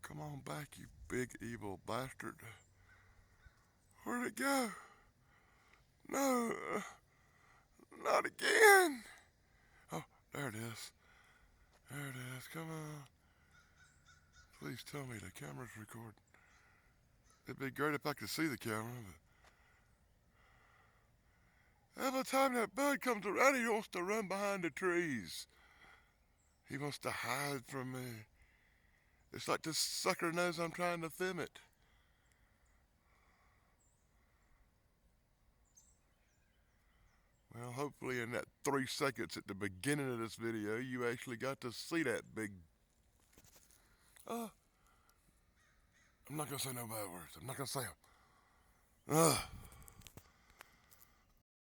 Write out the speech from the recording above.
Come on back, you big evil bastard. Where'd it go? No, not again. Oh, there it is. There it is. Come on. Please tell me the camera's recording. It'd be great if I could see the camera, but every time that bird comes around, he wants to run behind the trees. He wants to hide from me. It's like this sucker knows I'm trying to film it. Well, hopefully in that 3 seconds at the beginning of this video, you actually got to see that big... Uh, I'm not going to say no bad words. I'm not going to say them.